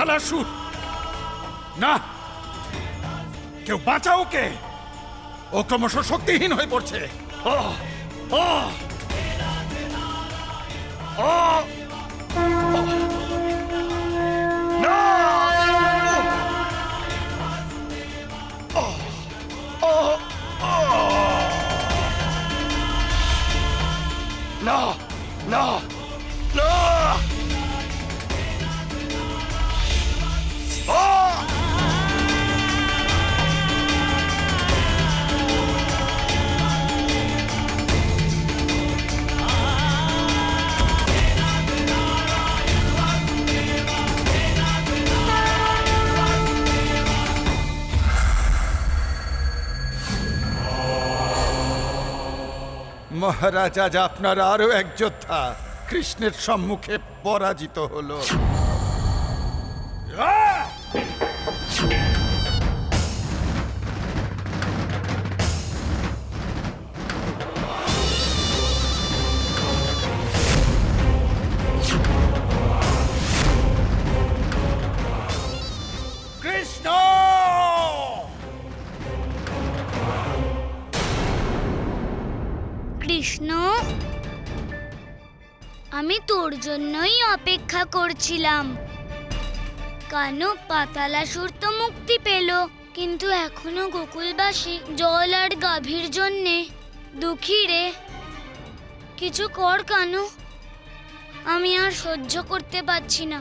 পাতালাসুর। না, কেউ বাঁচাও ওকে, ও ক্রমশ শক্তিহীন হয়ে পড়ছে। না না না, মহারাজ, আজ আপনার আরো এক যোদ্ধা কৃষ্ণের সম্মুখে পরাজিত হলো। কৃষ্ণ! কৃষ্ণ, আমি তোর জন্যই অপেক্ষা করছিলাম। কানু পাতালাসুর তো মুক্তি পেল, কিন্তু এখনো গোকুলবাসী জল আর গাভীর জন্যে দুঃখী রে। কিছু কর কানু, আমি আর সহ্য করতে পারছি না।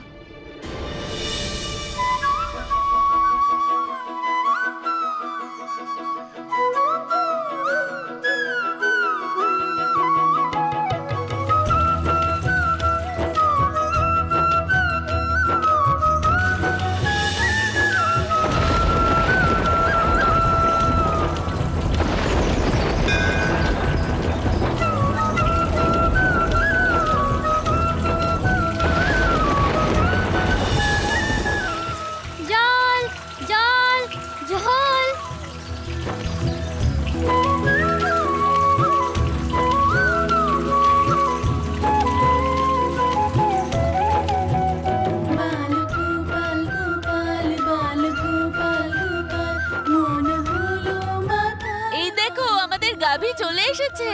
গাভী চলে এসেছে।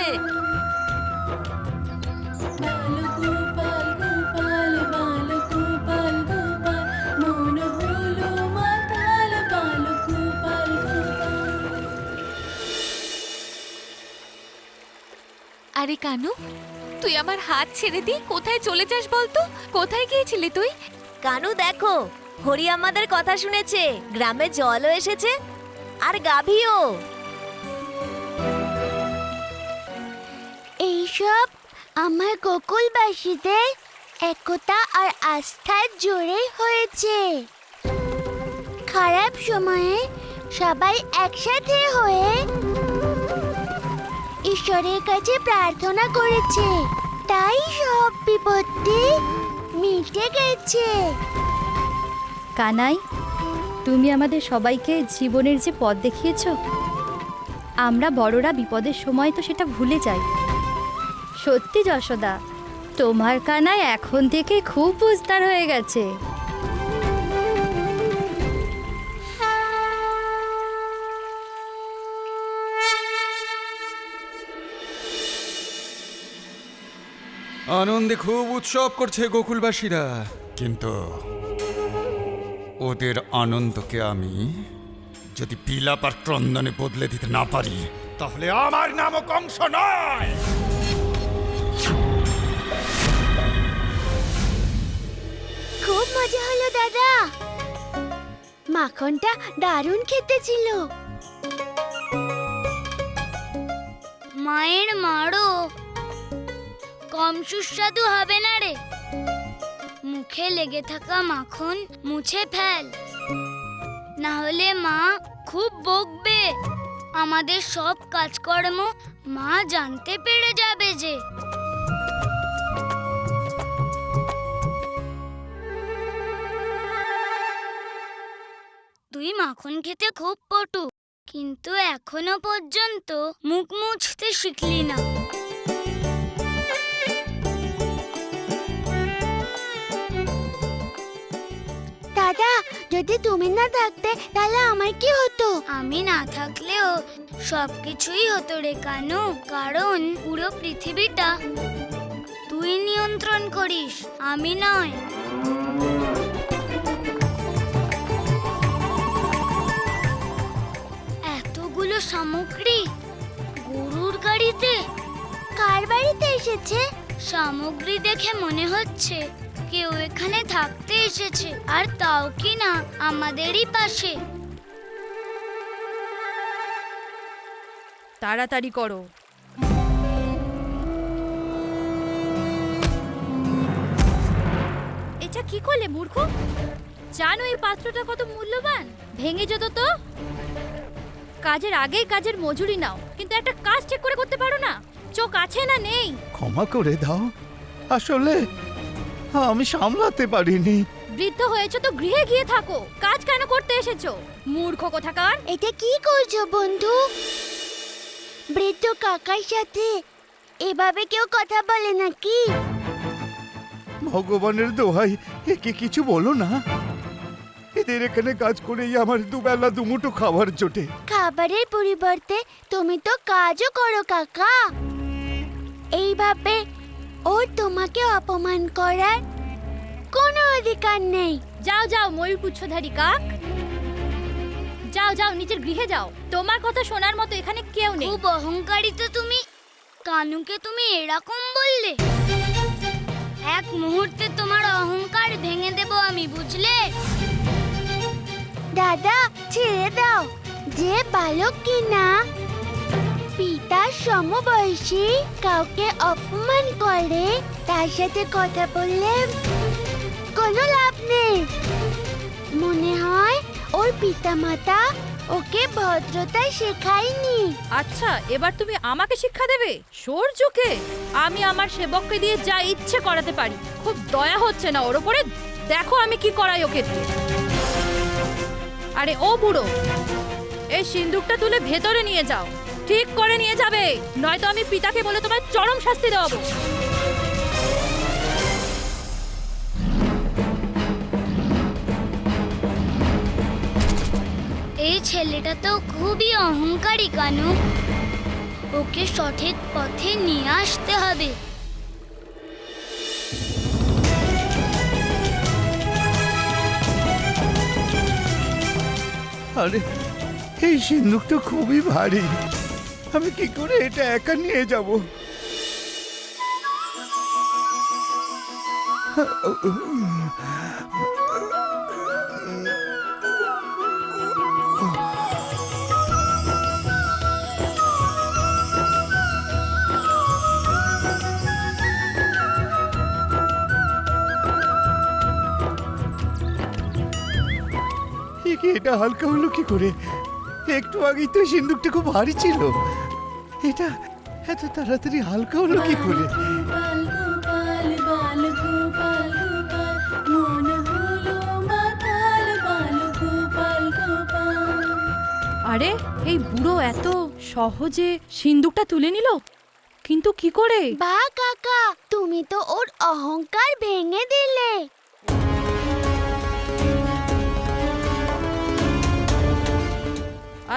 আরে কানু, তুই আমার হাত ছেড়ে দিয়ে কোথায় চলে যাস বলতো? কোথায় গিয়েছিলি তুই? কানু দেখো, হরি আমাদের কথা শুনেছে, গ্রামে জলও এসেছে আর গাভীও। এইসব আমার গোকুলবাসীদের একতা আর আস্থার জোরে হয়েছে। খারাপ সময়ে সবাই একসাথে হয়ে ঈশ্বরের কাছে প্রার্থনা করেছে, তাই সব বিপত্তি মিটে গেছে। কানাই, তুমি আমাদের সবাইকে জীবনের যে পথ দেখিয়েছো, আমরা বড়রা বিপদের সময় তো সেটা ভুলে যাই। সত্যি যশোদা, তোমার কানাই এখন থেকে খুব বুঝদার হয়ে গেছে। আনন্দে খুব উৎসব করছে গোকুলবাসীরা, কিন্তু ওদের আনন্দকে আমি যদি বিলাপ আর ক্রন্দনে বদলে দিতে না পারি, তাহলে আমার নামও কংস নয়। খুব মজা হলো দাদা, মাখনটা দারুণ খেতে ছিল। মায়ের মারও কম সুস্বাদু হবে না রে। মুখে লেগে থাকা মাখন মুছে ফেল, না হলে মা খুব বকবে। আমাদের সব কাজকর্ম মা জানতে পেরে যাবে যে। তুই মাখন খেতে খুব পটু, কিন্তু এখনো পর্যন্ত মুখ মুছতে শিখলি না। দাদা, যদি তুমি না থাকতে তাহলে আমার কি হতো? আমি না থাকলেও সবকিছুই হতো রে কানু, কারণ পুরো পৃথিবীটা তুই নিয়ন্ত্রণ করিস, আমি নয়। এতগুলো সামগ্রী গরুর গাড়িতে? কার বাড়িতে এসেছে? সামগ্রী দেখে মনে হচ্ছে কেউ এখানে থাকতে এসেছে, আর তাও কি না আমাদেরই পাশে। তাড়াতাড়ি করো। এটা কি করলে মূর্খ? জানো এই পাত্রটা কত মূল্যবান? ভেঙে যেত তো। কাজের আগেই কাজের মজুরি নাও, কিন্তু একটা কাজ ঠিক করে করতে পারো না। চোখ আছে না নেই? ক্ষমা করে দাও, আসলে আমি সামলাতে পারিনি। বৃদ্ধ হয়েছো তো গৃহে গিয়ে থাকো, কাজ কেন করতে এসেছো মূর্খ কোথাকার? এটা কি করছো বন্ধু? বৃদ্ধ কাকার সাথে এভাবে কেউ কথা বলে নাকি? ভগবানের দোহাই, একে কিছু বলো না। এদের এখানে কাজ করেই আমার দুবেলা দুমুঠো খাবার জোটে। খাবারের পরিবর্তে তুমি তো কাজও করো কাকা। এইভাবে ও তোমাকে অপমান করার কোনো অধিকার নেই। যাও যাও ময়ূরপুচ্ছধারী কাক, যাও যাও নিজের গৃহে যাও। তোমার কথা শোনার মতো এখানে কেউ নেই। খুব অহংকারী তো তুমি। কানুকে তুমি এরকম বললে? এক মুহূর্তে তোমার অহংকার ভেঙে দেব আমি, বুঝলে? দাদা ছেড়ে দাও। যে বালক কিনা পিতার সমবয়সী কাউকে অপমান করে, তার সাথে কথা বললে কোনো লাভ নেই। মনে হয় ওর পিতামাতা ওকে ভদ্রতা শেখায়নি। আচ্ছা, এবার তুমি আমাকে শিক্ষা দেবে? সূর্যকে আমি আমার সেবককে দিয়ে যা ইচ্ছে করাতে পারি। খুব দয়া হচ্ছে না ওর উপরে? দেখো আমি কি করাই ওকে দিয়ে। আরে ও বুড়ো, এই সিন্দুকটা তুলে ভেতরে নিয়ে যাও। ঠিক করে নিয়ে যাবে, নয়তো আমি পিতাকে বলে তোমার চরম শাস্তি দেওয়াবো। এই ছেলেটা তো খুবই অহংকারী কানু। ওকে সঠিক পথে নিয়ে আসতে হবে। আরে এই সিন্দুক তো খুবই ভারী, আমি কি করে এটা একা নিয়ে যাব? এটা হালকা হলো কি করে? একটু আগেই তো সিন্দুকটা খুব ভারী ছিল, এটা এত তাড়াতাড়ি হালকা হলো কি করে? আরে এই বুড়ো এত সহজে সিন্দুকটা তুলে নিল, কিন্তু কি করে? বাহ কাকা, তুমি তো ওর অহংকার ভেঙে দিলে।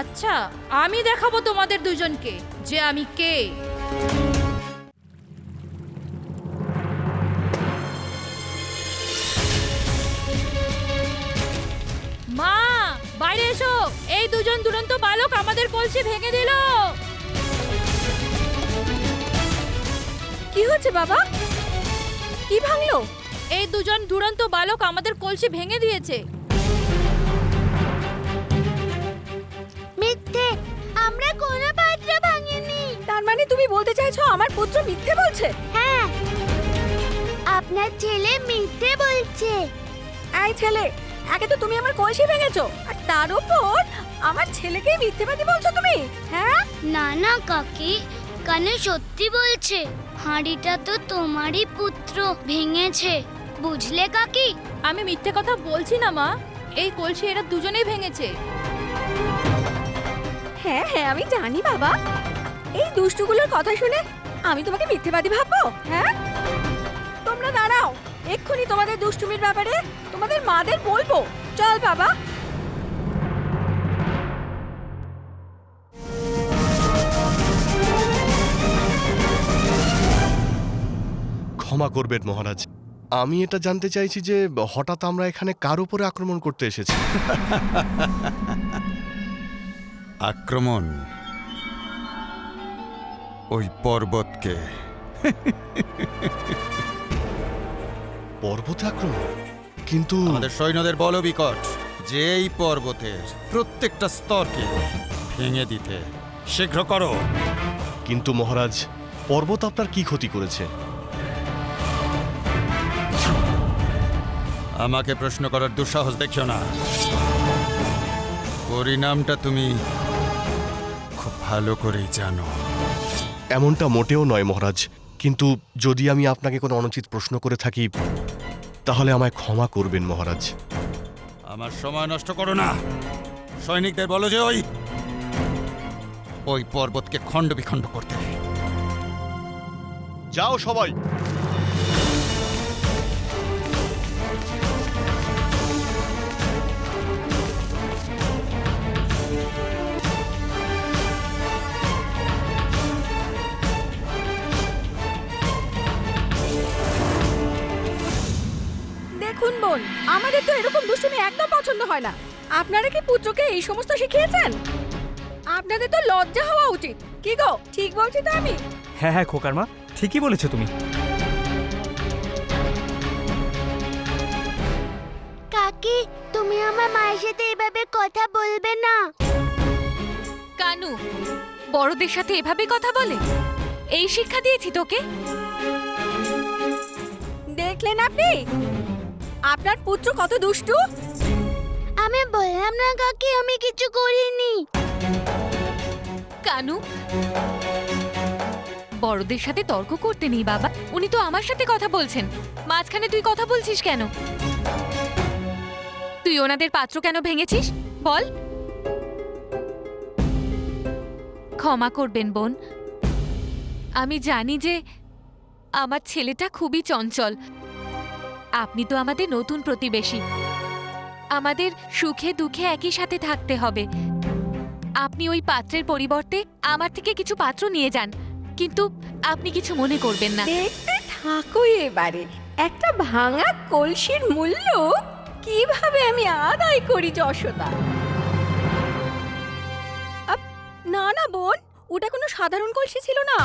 আচ্ছা, আমি দেখাবো তোমাদের দুজনকে যে আমি কে। মা, বাইরে এসো। এই দুজন দুরন্ত বালক আমাদের কলসি ভেঙে দিল। কি হচ্ছে বাবা? কি ভাঙলো? এই দুজন দুরন্ত বালক আমাদের কলসি ভেঙে দিয়েছে। মিথ্যে, আমরা কোনো পাত্র ভাঙিনি। তার মানে তুমি বলতে চাইছো আমার পুত্র মিথ্যে বলছে? হ্যাঁ, আপনার ছেলে মিথ্যে বলছে। এই ছেলে, আগে তো তুমি আমার কলসি ভেঙেছো, আর তার উপর আমার ছেলেকেই মিথ্যেবাদী বলছো তুমি? হ্যাঁ? না না কাকি, কানে সত্যি বলছে। হাঁড়িটা তো তোমারই পুত্র ভেঙেছে, বুঝলে কাকি? আমি মিথ্যে কথা বলছি না মা, এই কলসি এরা দুজনেই ভেঙেছে। হ্যাঁ হ্যাঁ, আমি জানি বাবা। এই দুষ্টুগুলোর কথা শুনে আমি তোমাকে মিথ্যেবাদী ভাববো? হ্যাঁ, তোমরা দাঁড়াও, এক্ষুনি তোমাদের দুষ্টুমির ব্যাপারে তোমাদের মাদের বলবো। চল বাবা। ক্ষমা করবেন মহারাজ, আমি এটা জানতে চাইছি যে হঠাৎ আমরা এখানে কার উপরে আক্রমণ করতে এসেছি? আক্রমণ ওই পর্বতকে। পর্বতে আক্রমণ? কিন্তু আমাদের সৈন্যদের বলো বিকট যে এই পর্বতের প্রত্যেকটা স্তরকে ভেঙে দিতে শীঘ্র করো। কিন্তু মহারাজ, পর্বত আপনার কি ক্ষতি করেছে? আমাকে প্রশ্ন করার দুঃসাহস দেখিও না। পরিণামটা তুমি খুব ভালো করেই জানো। এমনটা মোটেও নয় মহারাজ, কিন্তু যদি আমি আপনাকে কোনো অনুচিত প্রশ্ন করে থাকি তাহলে আমায় ক্ষমা করবেন মহারাজ। আমার সময় নষ্ট করো না। সৈনিকদের বলো যে ওই পর্বতকে খণ্ড বিখণ্ড করতে। যাও সবাই। দেখুন বোন, আমাদের তো এরকম দুষ্টুমি একদম পছন্দ হয় না। আপনারা কি পুত্রকে এই সমস্ত শিখিয়েছেন? আপনাদের তো লজ্জা হওয়া উচিত। কি গো, ঠিক বলছি তো আমি? হ্যাঁ হ্যাঁ খোকার মা, ঠিকই বলেছো তুমি। কাকি, তুমি আমার মায়ের সাথে এভাবে কথা বলবে না। কানু, বড়দের সাথে এভাবে কথা বলে? এই শিক্ষা দিয়েছি তোকে? দেখলেন আপনি আপনার পুত্র কত দুষ্টু। আমি বললাম না কাকি, আমি কিছু করিনি। কানু, বড়দের সাথে তর্ক করতে নেই বাবা। উনি তো আমার সাথে কথা বলছেন, মাঝখানে তুই কথা বলছিস কেন? তুই ওনাদের পাত্র কেন ভেঙেছিস বল? ক্ষমা করবেন বোন, আমি জানি যে আমার ছেলেটা খুবই চঞ্চল। আপনি তো আমাদের নতুন প্রতিবেশী, আমাদের সুখে দুঃখে একই সাথে থাকতে হবে। আপনি ওই পাত্রের পরিবর্তে আমার থেকে কিছু পাত্র নিয়ে যান, কিন্তু আপনি কিছু মনে করবেন না। দেখতে থাকো এবারে একটা ভাঙা কলসির মূল্য কিভাবে আমি আদায় করি যশোদা। না না বোন, ওটা কোনো সাধারণ কলসি ছিল না।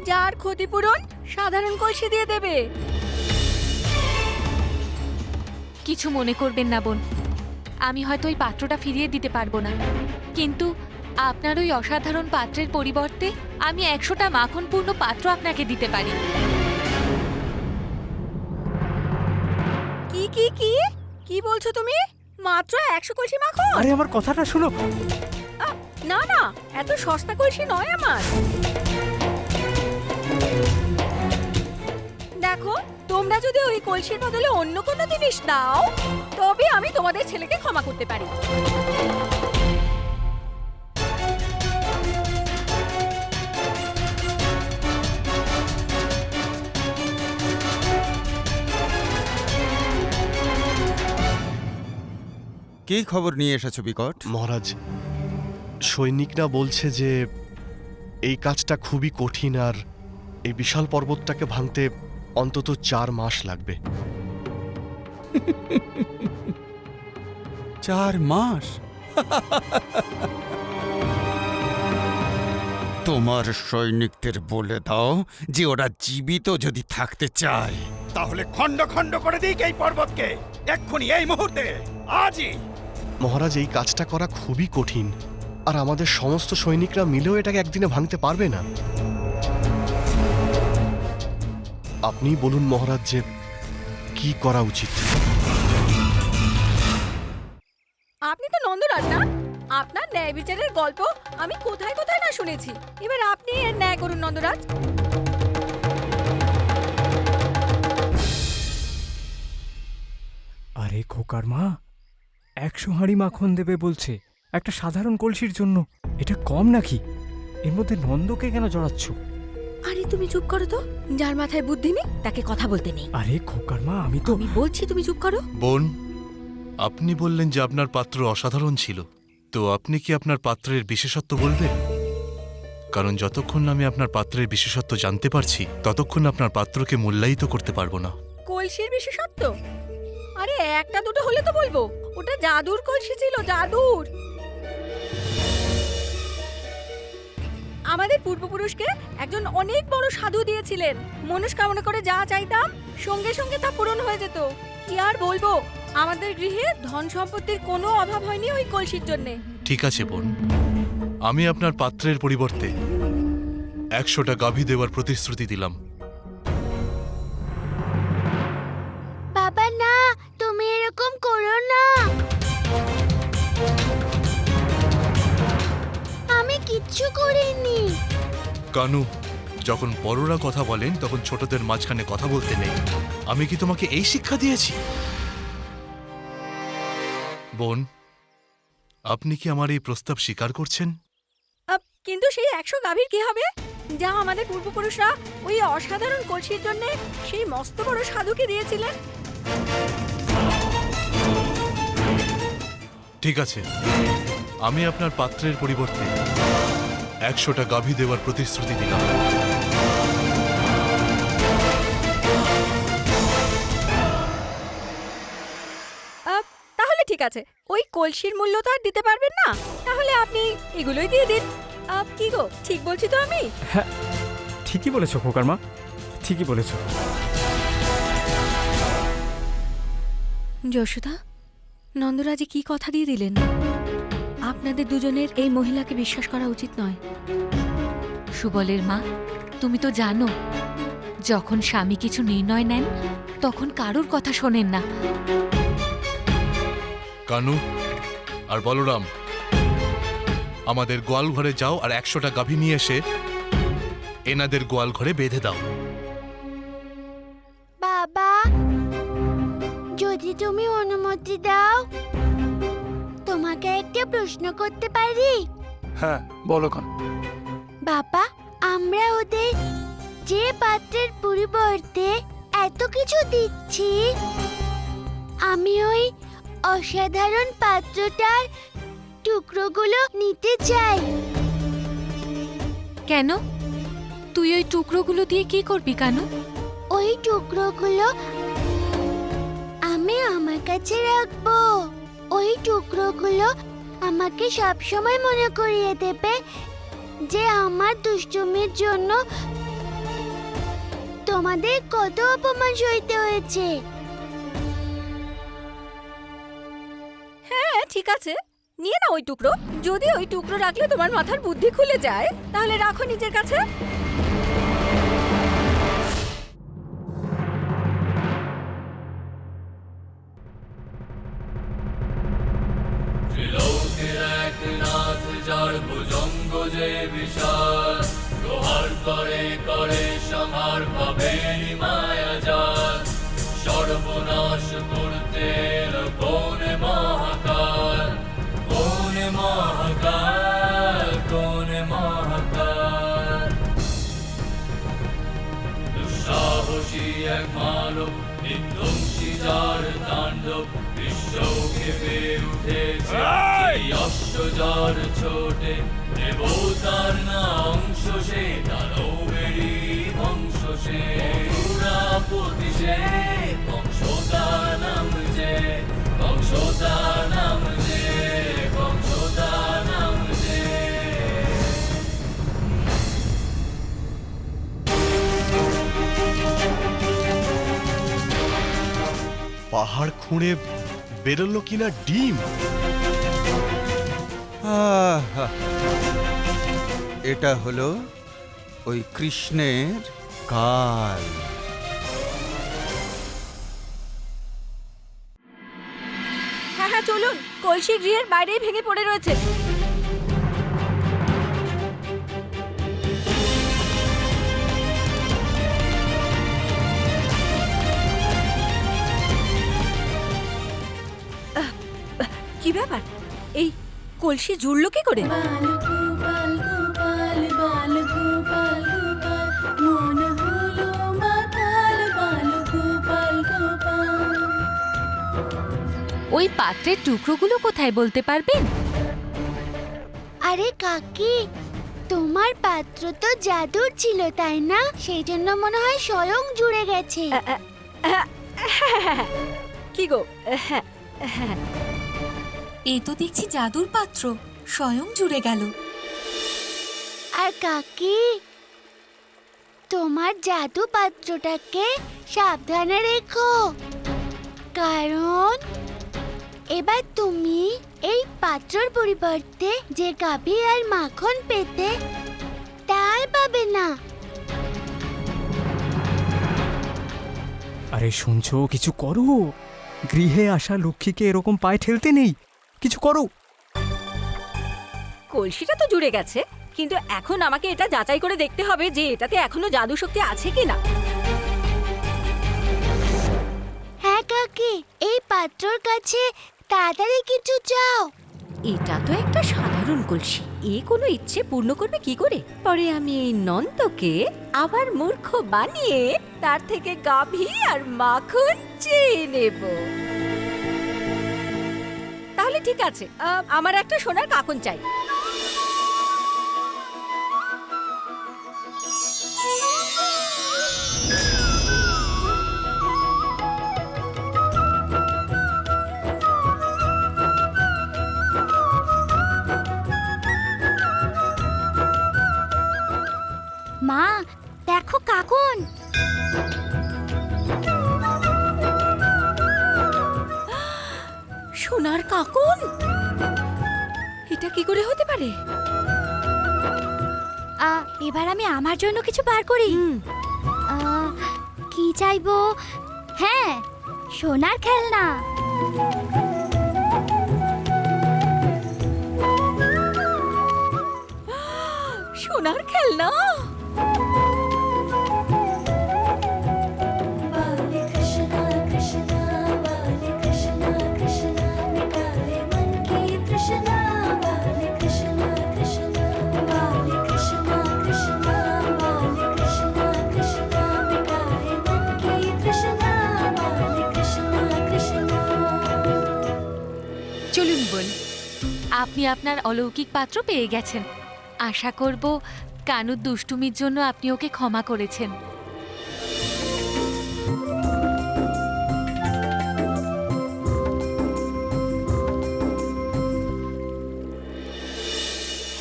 যার ক্ষতিপূরণ সাধারণ কলসি দিয়ে দেবে। কিছু মনে করবেন না বোন, আমি হয়তো ওই পাত্রটা ফিরিয়ে দিতে পারবো না, কিন্তু আপনার ওই অসাধারণ পাত্রের পরিবর্তে আমি 100টা মাখনপূর্ণ পাত্র আপনাকে দিতে পারি। কি কি কি কি বলছো তুমি? মাত্র 100 কলসি মাখন? আরে আমার কথাটা শোনো। না না, এত সস্তা কলসি নয় আমার। দেখো, তোমরা যদি ওই কলসির বদলে অন্য কোনো জিনিস দাও তবে আমি তোমাদের ছেলেকে ক্ষমা করতে পারি। কি খবর নিয়ে এসেছো বিকট? মহারাজ, সৈনিকরা বলছে যে এই কাজটা খুবই কঠিন আর এই বিশাল পর্বতটাকে ভাঙতে অন্তত 4 মাস লাগবে। 4 মাস? তোমার সৈনিকদের বলে দাও যে ওরা জীবিত যদি থাকতে চায় তাহলে খণ্ড খণ্ড করে দিক এই পর্বতকে, এক্ষুনি, এই মুহূর্তে, আজই। মহারাজ, এই কাজটা করা খুবই কঠিন আর আমাদের সমস্ত সৈনিকরা মিলেও এটাকে একদিনে ভাঙতে পারবে না। আপনি বলুন মহারাজ যে কি করা উচিত। আপনি তো নন্দরাজ না? আপনার ন্যায় বিচারের গল্প আমি কোথায় কোথায় না শুনেছি। এবার আপনি এর ন্যায় করুন নন্দরাজ। আরে খোকার মা, 100 হাঁড়ি মাখন দেবে বলছে একটা সাধারণ কলসির জন্য। এটা কম নাকি? এর মধ্যে নন্দকে কেন জড়াচ্ছ? আরে তুমি চুপ করো তো, যার মাথায় বুদ্ধি নেই তাকে কথা বলতে নেই। আরে খোকার মা, আমি তো আমি বলছি তুমি চুপ করো। বোন, আপনি বললেন যে আপনার পাত্র অসাধারণ ছিল, তো আপনি কি আপনার পাত্রের বিশেষত্ব বলবেন? কারণ যতক্ষণ না আমি আপনার পাত্রের বিশেষত্ব জানতে পারছি ততক্ষণ আপনার পাত্রকে মূল্যায়িত করতে পারবো না। কলসির বিশেষত্ব? আরে একটা দুটো হলে তো বলবো, ওটা জাদুর কলসি ছিল, জাদুর। আমাদের পূর্বপুরুষকে একজন অনেক বড় সাধু দিয়েছিলেন। মনস্কামনা করে যা চাইতাম সঙ্গে সঙ্গে তা পূরণ হয়ে যেত। কি আর বলবো, আমাদের গৃহে ধন সম্পত্তির কোনো অভাব হয়নি ওই কলসির জন্যে। ঠিক আছে বোন, আমি আপনার পাত্রের পরিবর্তে 100টা গাভী দেওয়ার প্রতিশ্রুতি দিলাম। বাবা না, তুমি এরকম করো না। আমি কিচ্ছু করিনি। কানু, যখন বড়রা কথা বলেন তখন ছোটদের মাঝখানে কথা বলতে নেই। আমি কি তোমাকে এই শিক্ষা দিয়েছি? বোন, আপনি কি আমার এই প্রস্তাব স্বীকার করছেন? কিন্তু সেই 100 গাভীর কি হবে, যা আমাদের পূর্বপুরুষরা ওই অসাধারণ কলসির জন্য সেই মস্ত বড় সাধুকে দিয়েছিলেন? ঠিক আছে, আমি আপনার পাত্রের পরিবর্তে 100টা গাভী দেওয়ার প্রতিশ্রুতি দিলাম। তাহলে ঠিক আছে, ওই কলসির মূল্য তো আর দিতে পারবেন না, তাহলে আপনি এগুলোই দিয়ে দিন। কি গো, ঠিক বলছি তো আমি? হ্যাঁ, ঠিকই বলেছো খোকার মা, ঠিকই বলেছো। যশোদা, নন্দরাজি কি কথা দিয়ে দিলেন? আপনাদের দুজনের এই মহিলাকে বিশ্বাস করা উচিত নয়। সুবলের মা, তুমি তো জানো যখন স্বামী কিছু নির্ণয় নেন তখন কারোর কথা শোনেন না। কানু আর বলরাম, আমাদের গোয়াল ঘরে যাও আর 100টা গাভী নিয়ে এসে এনাদের গোয়াল ঘরে বেঁধে দাও। বাবা, যদি তুমি অনুমতি দাও, তোমাকে একটা প্রশ্ন করতে পারি? হ্যাঁ, বলো কানু। বাবা, আমরা ওদের যে পাত্রের পরিবর্তে এত কিছু দিচ্ছি, আমি ওই অসাধারণ পাত্রটার টুকরোগুলো নিতে চাই। কেন? তুই ওই টুকরোগুলো দিয়ে কি করবি কানু? ওই টুকরোগুলো আমি আমার কাছে রাখবো। ওই টুকরোগুলো আমাকে সবসময় মনে করিয়ে দেবে যে আমার দুষ্টুমির জন্য তোমাদের কত অপমান সইতে হয়েছে। হ্যাঁ, ঠিক আছে, নিয়ে না ওই টুকরো। যদি ওই টুকরো রাখলে তোমার মাথার বুদ্ধি খুলে যায়, তাহলে রাখো নিজের কাছে। যার ভুজঙ্গ যে বিশাল, লোহার করে করে সংহার পাবে মায়া জাল, সর্বনাশ করতে এলো কোন মহাকাল, কোন মহাকাল, কোন মহাকাল। দুঃসাহসী এক মানব, বিধ্বংসী যার তাণ্ডব, বিশ্ব কেঁপে উঠেছে এই অশ্ব যার ছোটে, দেবতার না অংশ সে, দানবেরই বংশ সে, মথুরাপতি সে, বংশতার নাম যে, বংশতার নাম যে, বংশতার নাম যে। পাহাড় খুঁড়ে বেরোলো কিনা ডিম। আহা! এটা হলো ওই কৃষ্ণের কাল। হ্যাঁ হ্যাঁ, চলুন, কলসি গৃহের বাইরেই ভেঙে পড়ে রয়েছে। কি ব্যাপার, এই কলসি জুড়লো কি করে? ওই ওই পাত্রের টুকরোগুলো কোথায় বলতে পারবেন? আরে কাকি, তোমার পাত্র তো জাদুর ছিল তাই না? সেই জন্য মনে হয় স্বয়ং জুড়ে গেছে। কি গো? এ তো দেখছি জাদুর পাত্র, স্বয়ং জুড়ে গেল। আর কাকি, তোমার জাদু পাত্রটাকে সাবধানে রেখো, কারণ এবার তুমি এই পাত্রর পরিবর্তে যে গাভী আর মাখন পেতে তাই পাবে না। আরে শুনছো, কিছু করো। গৃহে আসা লক্ষ্মীকে এরকম পায়ে ঠেলতে নেই, কিছু করো। কলসিটা তো জুড়ে গেছে, কিন্তু এখন আমাকে এটা যাচাই করে দেখতে হবে যে এটাতে এখনো জাদু শক্তি আছে কিনা। হ্যাঁ কাকি, এই পাত্রর কাছে তাড়াতাড়ি কিছু চাও। এটা তো একটা সাধারণ কলসি, এ কোনো ইচ্ছে পূর্ণ করবে কি করে? পরে আমি এই নন্দকে আবার মূর্খ বানিয়ে তার থেকে গাভী আর মাখন চেয়ে নেব। তাহলে ঠিক আছে, আমার একটা সোনার কাকন চাই। মা, দেখো কাকন। সোনার কাকন? এটা কি করে হতে পারে? এবার আমি আমার জন্য কিছু বার করি। কি চাইবো? হ্যাঁ, সোনার খেলনা। সোনার খেলনা? চলুন বোন, আপনি আপনার অলৌকিক পাত্র পেয়ে গেছেন। আশা করব কানুর দুষ্টুমির জন্য আপনি ওকে ক্ষমা করেছেন।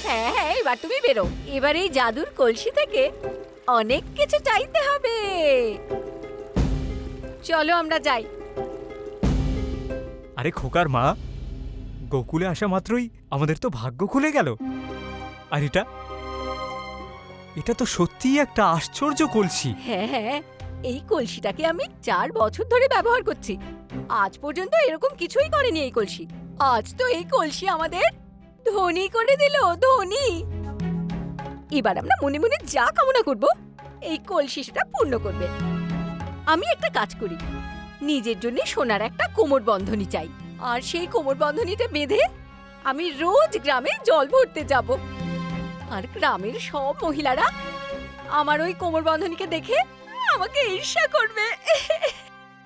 হ্যাঁ হ্যাঁ, এবার তুমি বেরো। এবার এই জাদুর কলসি থেকে অনেক কিছু চাইতে হবে। চলো আমরা যাই। আরে খোকার মা, গোকুলে আসা মাত্রই আমাদের তো ভাগ্য খুলে গেল। আর এটা এটা তো সত্যিই একটা আশ্চর্য কলসি। হ্যাঁ হ্যাঁ, এই কলসিটাকে আমি 4 বছর ধরে ব্যবহার করছি। আজ পর্যন্ত এরকম কিছুই করেনি এই কলসি। আজ তো এই কলসি আমাদের ধনী করে দিল, ধনী। এবার আমরা মনে মনে যা কামনা করব, এই কলসি সেটা পূর্ণ করবে। আমি একটা কাজ করি, নিজের জন্য সোনার একটা কোমর বন্ধনী চাই, আর সেই কোমর বন্ধনীটা বেঁধে আমি রোজ গ্রামে জল ভরতে যাব। আর গ্রামের সব মহিলারা আমার ওই কোমর বন্ধনীকে দেখে আমাকে ঈর্ষা করবে।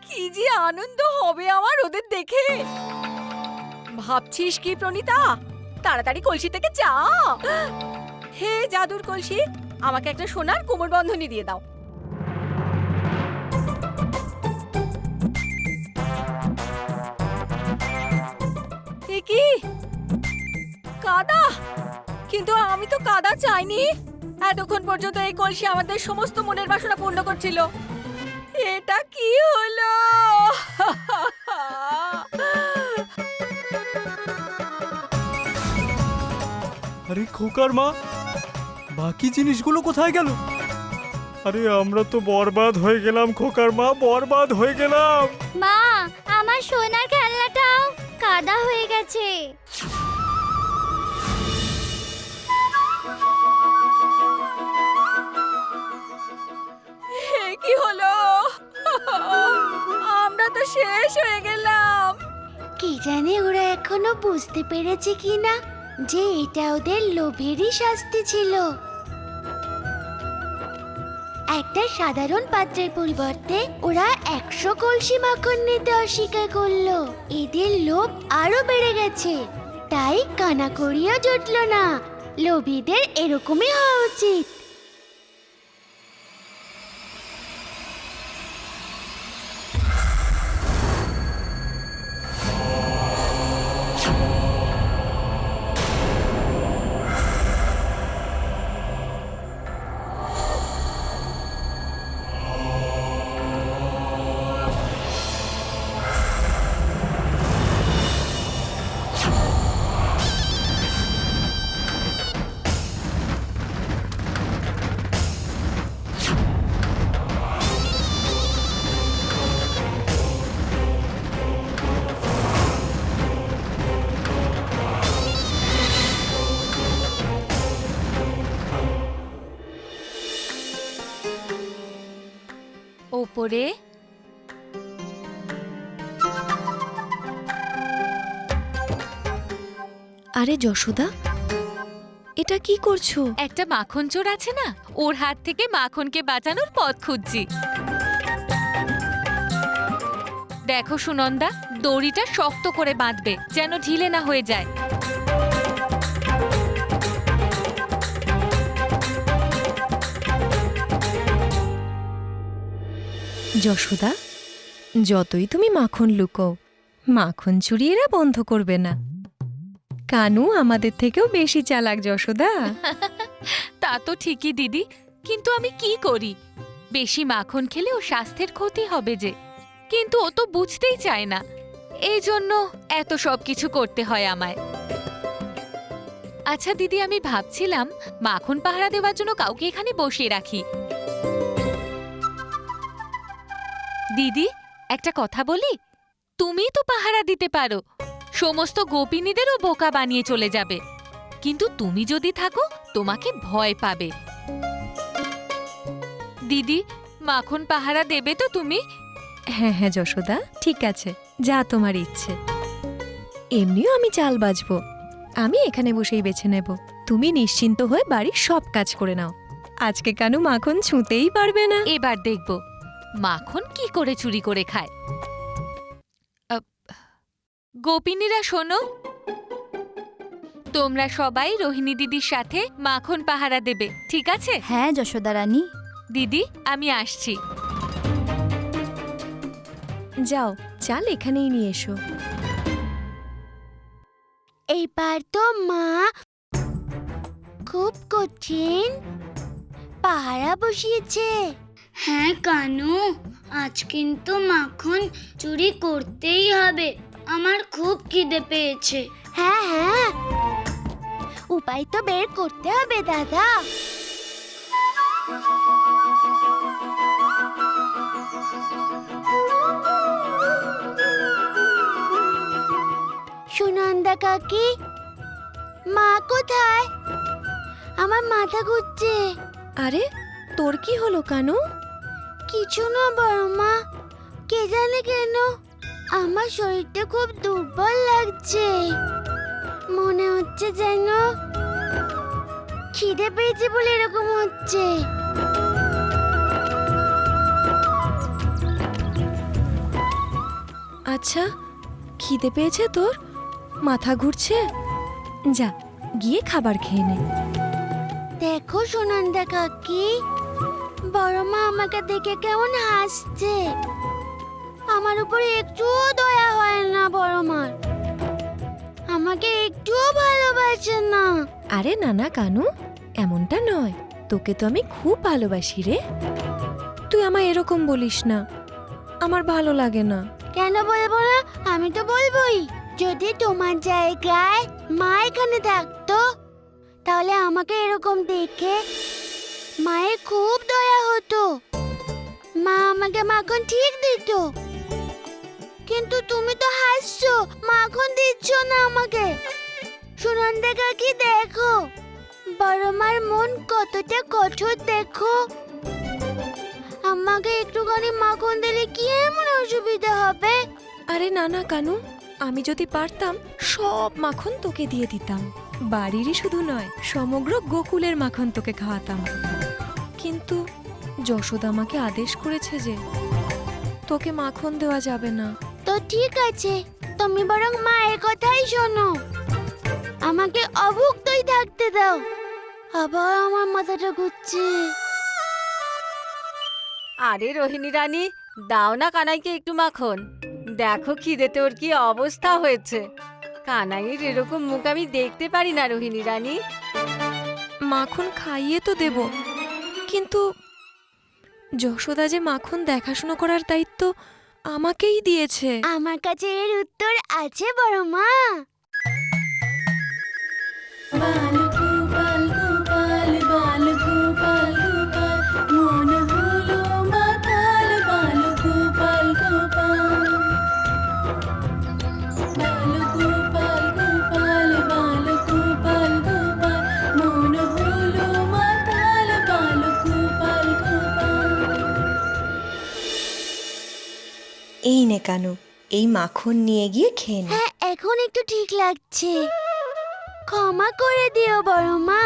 কি যে আনন্দ হবে আমার ওদের দেখে। ভাবছিস কি প্রণীতা? তাড়াতাড়ি কলসি থেকে চা। হে জাদুর কলসি, আমাকে একটা সোনার কোমর বন্ধনী দিয়ে দাও। এ কি কাদা? কিন্তু আমি তো কাদা চাইনি। এতক্ষণ পর্যন্ত এই কলসি আমাদের সমস্ত মনের বাসনা পূর্ণ করছিল। এটা কি হলো? আরে খোকার মা, বাকি জিনিসগুলো কোথায় গেল? আরে আমরা তো বরবাদ হয়ে গেলাম খোকার মা, বরবাদ হয়ে গেলাম। মা, আমার সোনার খেলনাটাও কাদা হয়ে গেছে। কি হলো? আমরা তো শেষ হয়ে গেলাম। কি জানি ওরা এখনো বুঝতে পেরেছে কিনা যে এটা ওদের লোভেরই শাস্তি ছিল। একটা সাধারণ পাত্রের পরিবর্তে ওরা 100 কলসি মাখন নিতে অস্বীকার করলো। এদের লোভ আরো বেড়ে গেছে, তাই কানাকড়িও জুটলো না। লোভীদের এরকমই হওয়া উচিত। ওপরে আরে যশোদা, এটা কি করছো? একটা মাখন চোর আছে না, ওর হাত থেকে মাখনকে বাঁচানোর পথ খুঁজছি। দেখো সুনন্দা, দড়িটা শক্ত করে বাঁধবে যেন ঢিলে না হয়ে যায়। যশোদা, যতই তুমি মাখন লুকো, মাখন চুরি এরা বন্ধ করবে না। কানু আমাদের থেকেও বেশি চালাক যশোদা। তা তো ঠিকই দিদি, কিন্তু আমি কি করি? বেশি মাখন খেলে ও স্বাস্থ্যের ক্ষতি হবে যে, কিন্তু ও তো বুঝতেই চায় না। এই জন্য এত সব কিছু করতে হয় আমায়। আচ্ছা দিদি, আমি ভাবছিলাম মাখন পাহারা দেওয়ার জন্য কাউকে এখানে বসিয়ে রাখি। দিদি, একটা কথা বলি, তুমি তো পাহারা দিতে পারো, সমস্ত গোপিনীদেরও বোকা বানিয়ে চলে যাবে। কিন্তু তুমি যদি থাকো, তোমাকে ভয় পাবে। দিদি, মাখন পাহারা দেবে তো তুমি? হ্যাঁ হ্যাঁ যশোদা, ঠিক আছে, যা তোমার ইচ্ছে। এমনিও আমি চাল বাজবো, আমি এখানে বসেই বেছে নেব। তুমি নিশ্চিন্ত হয়ে বাড়ির সব কাজ করে নাও। আজকে কানু মাখন ছুঁতেই পারবে না। এবার দেখব মাখন কি করে চুরি করে খায়। গোপিনীরা শোনো, তোমরা সবাই রোহিণী দিদির সাথে মাখন পাহারা দেবে, ঠিক আছে? হ্যাঁ যশোদা রানী। দিদি, আমি আসছি। যাও, চাল এখানেই নিয়ে এসো। এইবার তো মা খুব কঠিন পাহারা বসিয়েছে। হ্যাঁ কানু, আজ কিন্তু মাখন চুরি করতেই হবে। আমার খুব খিদে পেয়েছে। হ্যাঁ হ্যাঁ, উপায় তো বের করতে হবে দাদা। সুনন্দা কাকি, মা কোথায়? আমার মাথা ঘুরছে। আরে, তোর কি হলো কানু? কিছু না বড় মা, কে জানে কেন আমার শরীরটা খুব দুর্বল লাগছে। মনে হচ্ছে যেন খিদে পেয়েছে বলে এরকম হচ্ছে। আচ্ছা, খিদে পেয়েছে তোর? মাথা ঘুরছে? যা, গিয়ে খাবার খেয়ে নে। দেখো সুনন্দা কাকি, বড় মা আমাকে দেখে কেমন হাসছে। আমার উপরে একটুও দয়া হয় না বড় মার, আমাকে একটুও ভালোবাসে না। আরে না না কানু, এমনটা নয়, তোকে তো আমি খুব ভালোবাসি রে। তুই আমায় এরকম বলিস না, আমার ভালো লাগে না। কেন বলবো না? আমি তো বলবোই। যদি তোমার জায়গায় মা এখানে থাকতো, তাহলে আমাকে এরকম দেখে মায়ের খুব দয়া হতো। মা আমাকে মাখন ঠিক দিত। কিন্তু তুমি তো হাসছো, মাখন দিচ্ছ না আমাকে। সুনন্দা কাকি দেখো, বড় মার মন কতটা কঠোর দেখো। আমাকে একটুখানি মাখন দিলে কি এমন অসুবিধা হবে? আরে না না কানু, আমি যদি পারতাম সব মাখন তোকে দিয়ে দিতাম। বাড়িরই শুধু নয়, সমগ্র গোকুলের মাখন তোকে খাওয়াতাম। কিন্তু যশোদা আমাকে আদেশ করেছে যে তোকে মাখন দেওয়া যাবে না। তো ঠিক আছে, তুমি বরং মায়ের কথাই শোনো, আমাকে অভুক্তই থাকতে দাও। আবার আমার মাথাটা ঘুরছে। আরে রোহিণী রানী, দাও না কানাইকে একটু মাখন। দেখো খিদেতে ওর কি অবস্থা হয়েছে। কানাইয়ের এরকম মুখ আমি দেখতে পারি না রোহিণী রানী। মাখন খাইয়ে তো দেব, কিন্তু যশোদা যে মাখন দেখাশোনা করার দায়িত্ব আমাকেই দিয়েছে। আমার কাছে এর উত্তর আছে বড় মা। এই নে কানু, এই মাখন নিয়ে গিয়ে খেয়ে নে। হ্যাঁ, এখন একটু ঠিক লাগছে। ক্ষমা করে দিও বড় মা,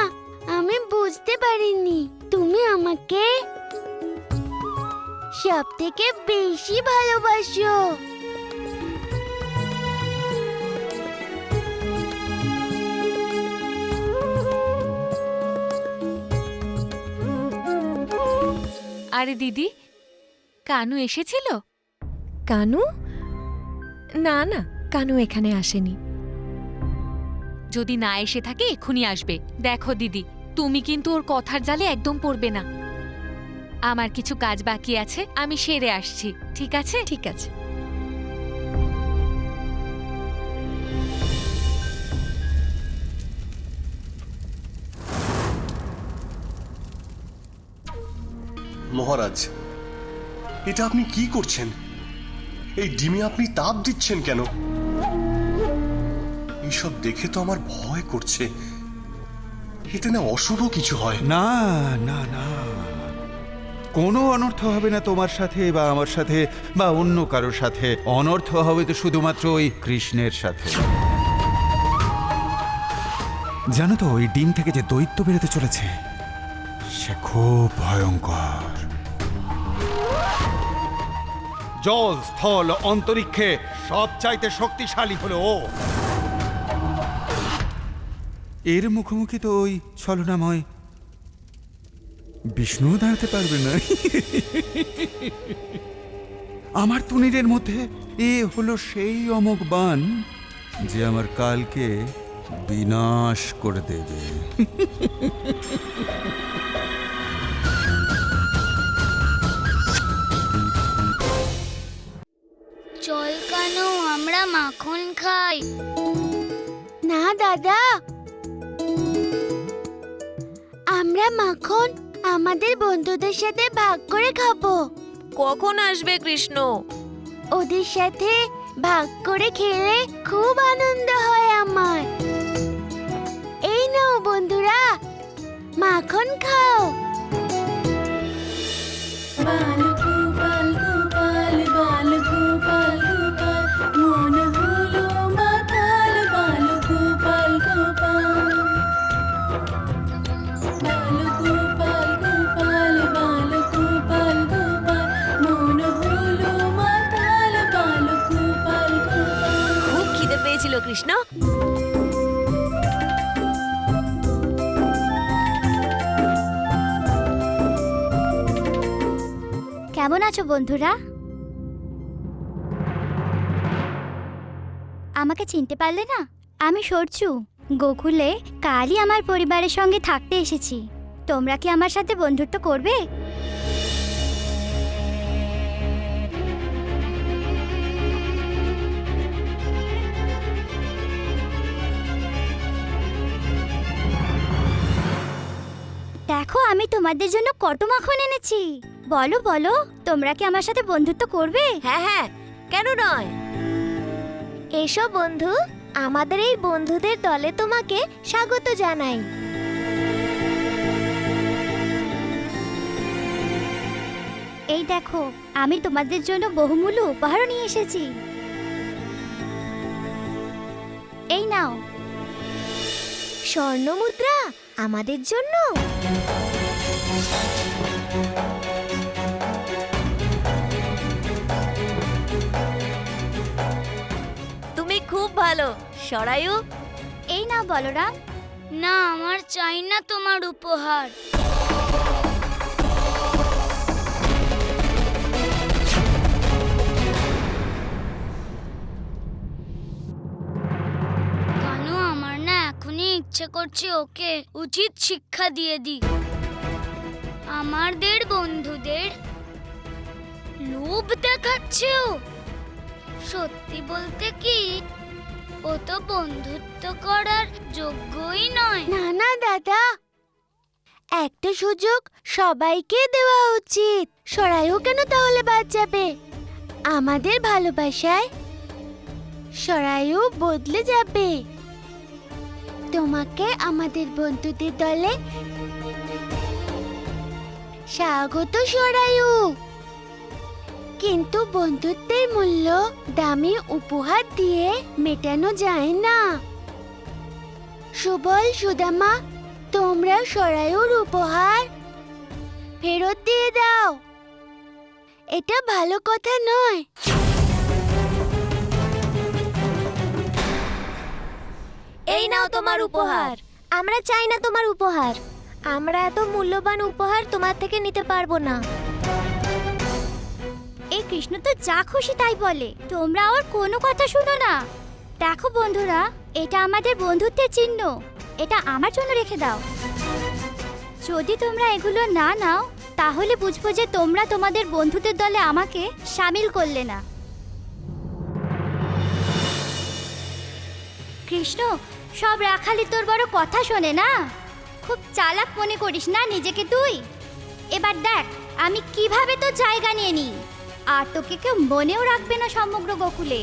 আমি বুঝতে পারিনি তুমি আমাকে সব থেকে বেশি ভালোবাসো। আরে দিদি, কানু এসেছিল? কানু? না না, কানু এখানে আসেনি। যদি না এসে থাকে এক্ষুনি আসবে। দেখো দিদি, তুমি কিন্তু ওর কথার জালে একদম পড়বে না। আমার কিছু কাজ বাকি আছে, আমি সেরে আসছি। ঠিক আছে? ঠিক আছে। মহারাজ, এটা আপনি কি করছেন? এই ডিমে আপনি তাপ দিচ্ছেন কেন? এইসব দেখে তো আমার ভয় করছে। এতে না অশুভ কিছু হয়। না না না, কোনো অনর্থ হবে না তোমার সাথে বা আমার সাথে বা অন্য কারোর সাথে। অনর্থ হবে তো শুধুমাত্র ওই কৃষ্ণের সাথে। জানো তো, ওই ডিম থেকে যে দৈত্য বেরোতে চলেছে সে খুব ভয়ঙ্কর। জল, স্থল, অন্তরিক্ষে সব চাইতে শক্তিশালী হলো ও। এর মুখোমুখি তো ওই ছলনাময় বিষ্ণু দাঁড়াতে পারবে না। আমার তুনিরের মধ্যে এ হলো সেই অমোঘ বাণ যে আমার কালকে বিনাশ করে দেবে। চল কানু, আমরা মাখন খাই। না দাদা, আমরা মাখন আমাদের বন্ধুদের সাথে ভাগ করে খাবো। কখন আসবে কৃষ্ণ? ওদের সাথে ভাগ করে খেলে খুব আনন্দ হয় আমার। এই নাও বন্ধুরা, মাখন খাও। খুব খিদে পেয়েছিল কৃষ্ণ। কেমন আছো বন্ধুরা? আমাকে চিনতে পারলে না? আমি সরচু। গোকুলে কালই আমার পরিবারের সঙ্গে থাকতে এসেছি। তোমরা কি আমার সাথে বন্ধুত্ব করবে? দেখো, আমি তোমাদের জন্য কত মাখন এনেছি। বলো বলো, তোমরা কি আমার সাথে বন্ধুত্ব করবে? হ্যাঁ হ্যাঁ, কেন নয়। এসো বন্ধু, আমাদের এই বন্ধুদের দলে তোমাকে স্বাগত জানাই। এই দেখো, আমি তোমাদের জন্য বহুমূল্য উপহারও নিয়ে এসেছি। এই নাও। স্বর্ণ মুদ্রা আমাদের জন্য? সরায়ু, এই নাও বলরাম। না, আমার চাই না তোমার উপহার। কানু, আমার না এখনই ইচ্ছে করছে ওকে উচিত শিক্ষা দিয়ে দিই। আমাদের বন্ধুদের লোভ দেখাচ্ছে ও। সত্যি বলতে কি, ও তো বন্ধুত্ব করার যোগ্যই নয়। না না দাদা, একটা সুযোগ সবাইকে দেওয়া উচিত। সরায়ু কেন তাহলে বাদ যাবে? আমাদের ভালোবাসায় সরায়ু বদলে যাবে। তোমাকে আমাদের বন্ধুদের দলে স্বাগত সরায়ু। কিন্তু বন্ধুত্বের মূল্য দামি উপহার দিয়ে মেটানো যায় না। সুবল, সুদামা, তোমরা সরায়ুর উপহার ফেরত দিয়ে দাও। এটা ভালো কথা নয়। এই নাও তোমার উপহার। আমরা চাই না তোমার উপহার। আমরা এত মূল্যবান উপহার তোমার থেকে নিতে পারবো না। এই কৃষ্ণ তো যা খুশি তাই বলে, তোমরা ওর কোনো কথা শুনো না। দেখো বন্ধুরা, এটা আমাদের বন্ধুত্বের চিহ্ন। এটা আমার জন্য রেখে দাও। যদি তোমরা এগুলো না নাও তাহলে বুঝবো যে তোমরা তোমাদের বন্ধুদের দলে আমাকে শামিল করলে না। কৃষ্ণ, সব রাখালি তোর বড় কথা শোনে না। খুব চালাক মনে করিস না নিজেকে তুই? এবার দেখ আমি কিভাবে তোর জায়গা নিয়ে নিই, আর তোকে কেউ মনেও রাখবে না সমগ্র গোকুলে।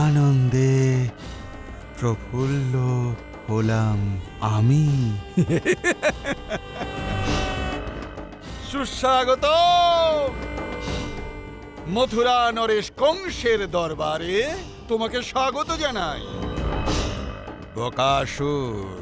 আনন্দে প্রফুল্ল হলাম আমি। সুস্বাগত মথুরা নরেশ কংসের দরবারে। তোমাকে স্বাগত জানাই বকাসুর।